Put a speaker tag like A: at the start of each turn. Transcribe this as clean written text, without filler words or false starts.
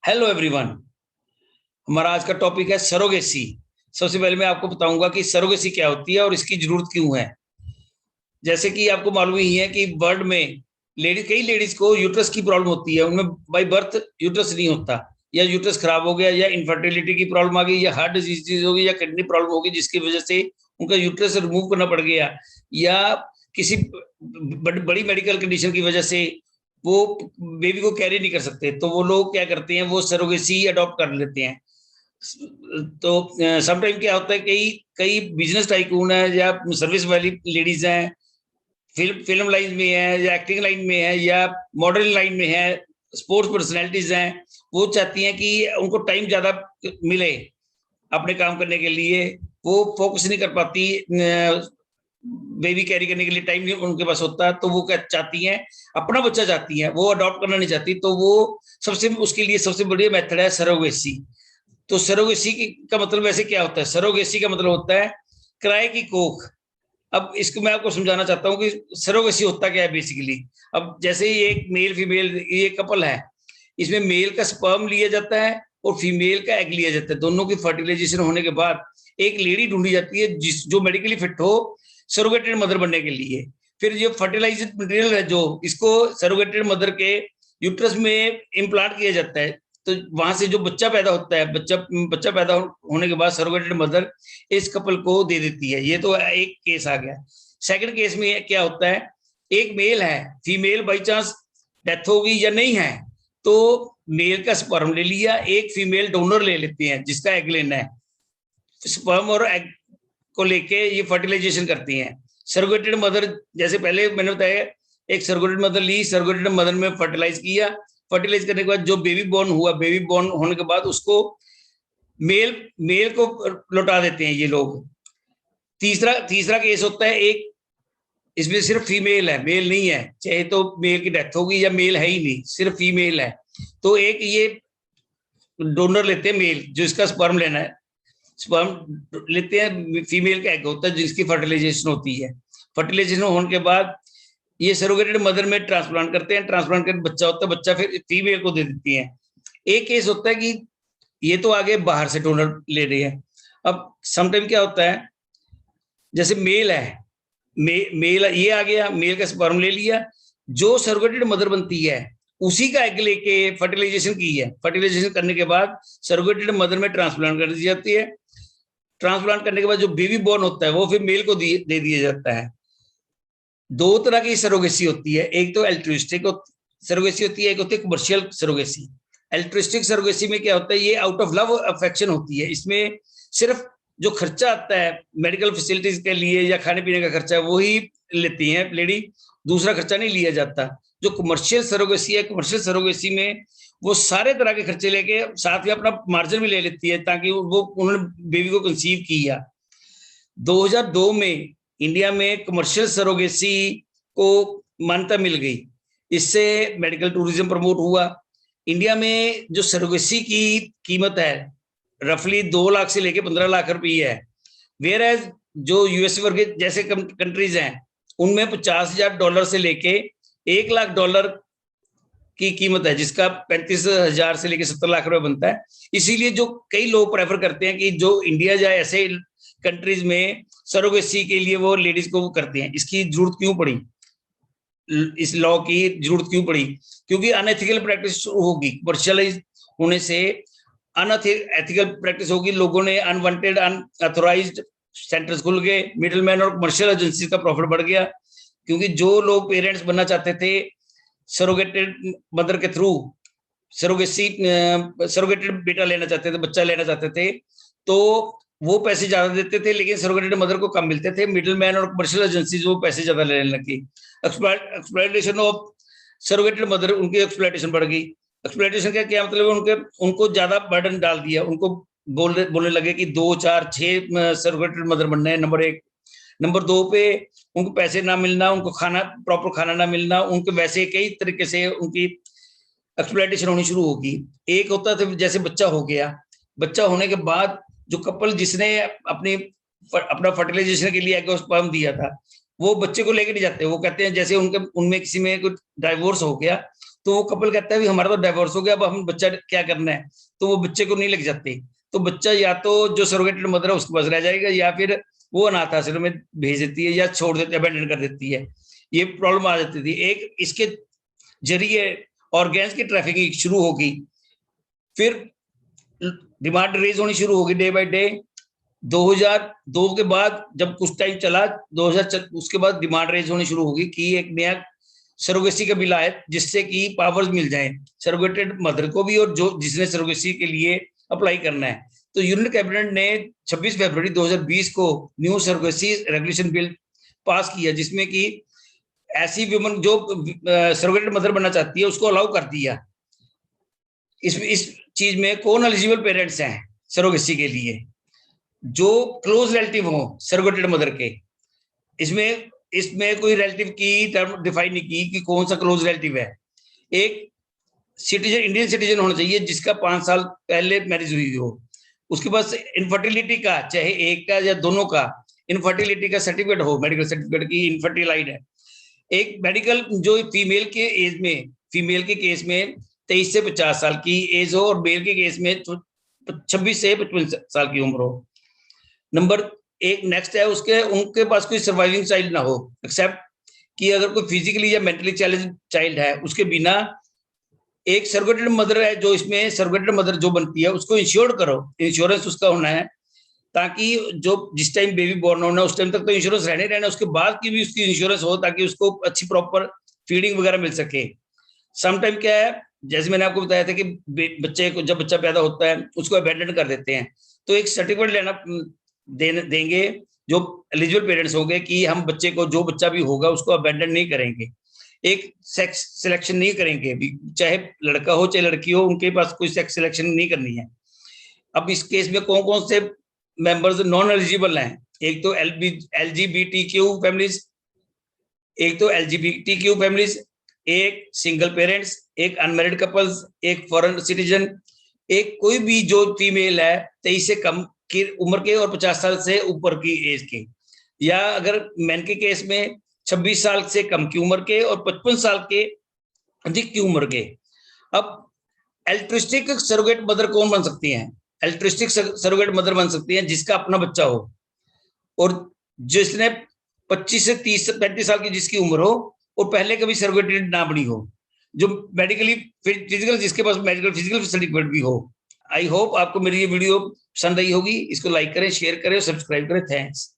A: Hello everyone. हमारा आज का टॉपिक है सरोगेसी। सबसे पहले मैं आपको बताऊंगा कि सरोगेसी क्या होती है और इसकी जरूरत क्यों है। जैसे कि आपको मालूम ही है कि वर्ल्ड में कई लेडीज को यूट्रस की प्रॉब्लम होती है, उनमें बाई बर्थ यूट्रस नहीं होता, या यूट्रस खराब हो गया, या इनफर्टिलिटी की प्रॉब्लम आ गई, या हार्ट डिजीज होगी, या किडनी प्रॉब्लम होगी, जिसकी वजह से उनका यूट्रस रिमूव करना पड़ गया, या किसी बड़ी मेडिकल कंडीशन की वजह से वो बेबी को कैरी नहीं कर सकते, तो वो लोग क्या करते हैं, वो सरोगेसी अडॉप्ट कर लेते हैं। तो समटाइम क्या होता है, कई कई बिजनेस टाइकून है या सर्विस वाली लेडीज हैं, फिल्म लाइन में है, या एक्टिंग लाइन में है, या मॉडलिंग लाइन में है, स्पोर्ट्स पर्सनैलिटीज हैं। वो चाहती हैं कि उनको टाइम ज्यादा मिले अपने काम करने के लिए। वो फोकस नहीं कर पाती, बेबी कैरी करने के लिए टाइम नहीं उनके पास होता, तो वो क्या चाहती हैं, अपना बच्चा चाहती हैं, वो अडॉप्ट करना नहीं चाहती। तो वो सबसे उसके लिए सबसे बढ़िया मेथड है सरोगेसी। तो सरोगेसी का मतलब वैसे क्या होता है? सरोगेसी का मतलब होता है किराए की कोख। अब इसको मैं आपको समझाना चाहता हूँ कि सरोगेसी होता क्या है बेसिकली। अब जैसे ये एक मेल फीमेल ये कपल है, इसमें मेल का स्पर्म लिया जाता है और फीमेल का एग लिया जाता है। दोनों की फर्टिलाइजेशन होने के बाद एक लेडी ढूंढी जाती है जिस जो मेडिकली फिट हो सरोगेटेड मदर बनने के लिए। फिर ये फर्टिलाइज्ड मटेरियल है जो इसको सरोगेटेड मदर के यूट्रस में इम्प्लांट किया जाता है। तो वहां से जो बच्चा पैदा होता है, बच्चा बच्चा पैदा होने के बाद सरोगेटेड मदर इस कपल को दे देती है। ये तो एक केस आ गया। सेकंड केस में क्या होता है, एक मेल है, फीमेल बाई चांस डेथ हो गई या नहीं है, तो मेल का स्पर्म ले लिया, एक फीमेल डोनर ले लेते हैं जिसका एग लेना है। स्पर्म और एग को लेके ये फर्टिलाइजेशन करती हैं। सरोगेटेड मदर, जैसे पहले मैंने बताया, एक सरोगेटेड मदर ली, सरोगेटेड मदर में फर्टिलाइज किया, फर्टिलाइज करने के बाद जो बेबी बॉर्न हुआ, बेबी बॉर्न होने के बाद उसको मेल मेल को लौटा देते हैं ये लोग। तीसरा तीसरा केस होता है, एक इसमें सिर्फ फीमेल है, मेल नहीं है, चाहे तो मेल की डेथ होगी या मेल है ही नहीं, सिर्फ फीमेल है। तो एक ये डोनर लेते हैं मेल जो इसका स्पर्म लेना है, स्पर्म लेते हैं, फीमेल का एग होता है जिसकी फर्टिलाइजेशन होती है। फर्टिलाइजेशन होने के बाद ये सरोगेटेड मदर में ट्रांसप्लांट करते हैं, ट्रांसप्लांट करके बच्चा होता है, बच्चा फिर फीमेल को दे देती है। एक केस होता है कि ये तो आगे बाहर से डोनर ले रही है। अब समटाइम क्या होता है, जैसे मेल है, मेल ये आ गया, मेल का स्पर्म ले लिया, जो सरोगेटेड मदर बनती है उसी का एग लेके फर्टिलाइजेशन की है। फर्टिलाइजेशन करने के बाद सरोगेटेड मदर में ट्रांसप्लांट कर दी जाती है। ट्रांसप्लांट करने के बाद जो बेबी बॉर्न होता है वो फिर मेल को दे दिया जाता है। दो तरह की सरोगेसी होती है, एक तो एल्ट्रुइस्टिक सरोगेसी होती है, एक होती है कमर्शियल सरोगेसी। एल्ट्रुइस्टिक सरोगेसी में क्या होता है, ये आउट ऑफ लव अफेक्शन होती है। इसमें सिर्फ जो खर्चा आता है मेडिकल फैसिलिटीज के लिए या खाने पीने का खर्चा वो ही लेती है लेडी, दूसरा खर्चा नहीं लिया जाता। जो कमर्शियल सरोगेसी है, कमर्शियल सरोगेसी में वो सारे तरह के खर्चे लेके साथ ही अपना मार्जिन भी ले लेती है ताकि वो उन्होंने बेबी को कंसीव किया। 2002 में इंडिया में कमर्शियल सरोगेसी को मान्यता मिल गई। इससे मेडिकल टूरिज्म प्रमोट हुआ। इंडिया में जो सरोगेसी की कीमत है रफली 2 लाख से लेके 15 लाख रुपये है। वेयर एज जो यूएस वर्ग जैसे कंट्रीज हैं उनमें $50,000 से लेके $1 लाख की कीमत है, जिसका 35,000 से लेके 70 लाख रुपए बनता है। इसीलिए जो कई लोग प्रेफर करते हैं कि जो इंडिया जाए ऐसे कंट्रीज में सरोगेसी के लिए वो लेडीज को करते हैं। इसकी जरूरत क्यों पड़ी, इस लॉ की जरूरत क्यों पड़ी? क्योंकि अनएथिकल प्रैक्टिस होगी, कमर्शियलाइज होने से अनएथिकल प्रैक्टिस होगी। लोगों ने अनवांटेड अनऑथोराइज्ड सेंटर्स खुल गए, मिडलमैन और कमर्शियल एजेंसी का प्रॉफिट बढ़ गया। क्योंकि जो लोग पेरेंट्स बनना चाहते थे सरोगेटेड मदर के थ्रू, सरोगेटेड बेटा लेना चाहते थे, बच्चा लेना चाहते थे, तो वो पैसे ज्यादा देते थे, लेकिन सरोगेटेड मदर को कम मिलते थे। मिडिल मैन और कमर्शियल एजेंसीज वो पैसे ज्यादा लेने लगी। एक्सप्लॉयटेशन ऑफ सरोगेटेड मदर, उनकी एक्सप्लॉयटेशन बढ़ गई। एक्सप्लॉयटेशन का क्या मतलब है, उनके उनको ज्यादा बर्डन डाल दिया। उनको बोलने लगे कि 2, 4, 6 सरोगेटेड मदर बनने हैं, नंबर 1। नंबर 2 पे उनको पैसे ना मिलना, उनको खाना प्रॉपर खाना ना मिलना, उनको वैसे कई तरीके से उनकी एक्सप्लॉयटेशन होनी शुरू होगी। एक होता था जैसे बच्चा हो गया, बच्चा होने के बाद जो कपल जिसने अपना फर्टिलाइजेशन के लिए एग और स्पर्म दिया था वो बच्चे को लेके नहीं जाते। वो कहते हैं जैसे उनके उनमें किसी में कुछ डाइवोर्स हो गया तो वो कपल कहता है भी हमारा तो डाइवोर्स हो गया, अब हम बच्चा क्या करना है, तो वो बच्चे को नहीं लेके जाते। तो बच्चा या तो जो सरोगेटेड मदर है उसके पास रह जाएगा, या फिर वो अनाथ आश्रम में भेज देती है, या छोड़ देती है, अबैंडन कर देती है। ये प्रॉब्लम आ जाती थी। एक इसके जरिए ऑर्गेन्स की ट्रैफिकिंग शुरू होगी, फिर डिमांड रेज होनी शुरू होगी डे बाय डे। 2002 के बाद जब कुछ टाइम चला, 2000 उसके बाद डिमांड रेज होनी शुरू होगी कि एक नया सरोगेसी का बिल आए, जिससे कि पावर्स मिल जाए सरोगेटेड मदर को भी, और जो जिसने सरोगेसी के लिए अप्लाई करना है। तो यूनियन कैबिनेट ने 26 फरवरी 2020 को new surrogacy regulation bill pass किया, जिसमें कि ऐसी वुमन जो सरोगेटेड मदर बनना चाहती है उसको अलाउ कर दिया। इस चीज में कौन एलिजिबल पेरेंट्स हैं सरोगेसी के लिए, जो क्लोज रिलेटिव हो सरोगेटेड मदर के। इसमें कोई रिलेटिव की टर्म डिफाइन नहीं की कि कौन सा क्लोज रिलेटिव है। एक सिटीजन, इंडियन सिटीजन होना चाहिए जिसका 5 साल पहले मैरिज हुई हो, उसके पास इनफर्टिलिटी का, चाहे एक का या दोनों का, इनफर्टिलिटी का सर्टिफिकेट हो, मेडिकल सर्टिफिकेट की इनफर्टिलाइड है। एक मेडिकल जो फीमेल के एज में, फीमेल के केस में 23 से 50 साल की एज हो, और मेल के केस में 26 से 55 साल की उम्र हो। नंबर एक नेक्स्ट है उसके, उनके पास कोई सर्वाइविंग चाइल्ड ना हो, एक्सेप्ट कि अगर कोई फिजिकली या मेंटली चैलेंज चाइल्ड है, उसके बिना एक सरोगेटेड मदर है, जो इसमें सरोगेटेड मदर जो बनती है उसको इंश्योर करो, इंश्योरेंस उसका होना है, ताकि जो जिस टाइम बेबी बॉर्न होना उस टाइम तक तो इंश्योरेंस रहना, उसके बाद की भी उसकी इंश्योरेंस हो, ताकि उसको अच्छी प्रॉपर फीडिंग वगैरह मिल सके। सम टाइम क्या है, जैसे मैंने आपको बताया था कि बच्चे को, जब बच्चा पैदा होता है उसको अबैंडन कर देते हैं, तो एक सर्टिफिकेट लेना देंगे जो एलिजिबल पेरेंट्स होंगे कि हम बच्चे को, जो बच्चा भी होगा उसको अबैंडन नहीं करेंगे, एक सेक्स सिलेक्शन नहीं करेंगे, चाहे लड़का हो चाहे लड़की हो, उनके पास कोई सेक्स सिलेक्शन नहीं करनी है। अब इस केस में कौन कौन से मेंबर्स नॉन एलिजिबल हैं, एक तो LGBTQ फैमिलीज, एक सिंगल पेरेंट्स, एक अनमैरिड कपल्स, एक फॉरेन सिटीजन, एक कोई भी जो फीमेल है 23 से कम की उम्र के और 50 साल से ऊपर की एज के, या अगर मैन के केस में 26 साल से कम की उम्र के और 55 साल के अधिक की उम्र के। अब एल्ट्रिस्टिक सरोगेट मदर कौन बन सकती हैं? एल्ट्रिस्टिक सरोगेट मदर बन सकती हैं जिसका अपना बच्चा हो, और जिसने 25 से 30 से 35 साल की जिसकी उम्र हो, और पहले कभी सरोगेटेड ना बनी हो, जो मेडिकली फिजिकल, जिसके पास मेडिकल फिजिकल सर्टिफिकेट भी हो। आई होप आपको मेरी ये वीडियो पसंद आई होगी। इसको लाइक करें, शेयर करें, सब्सक्राइब करें। थैंक्स।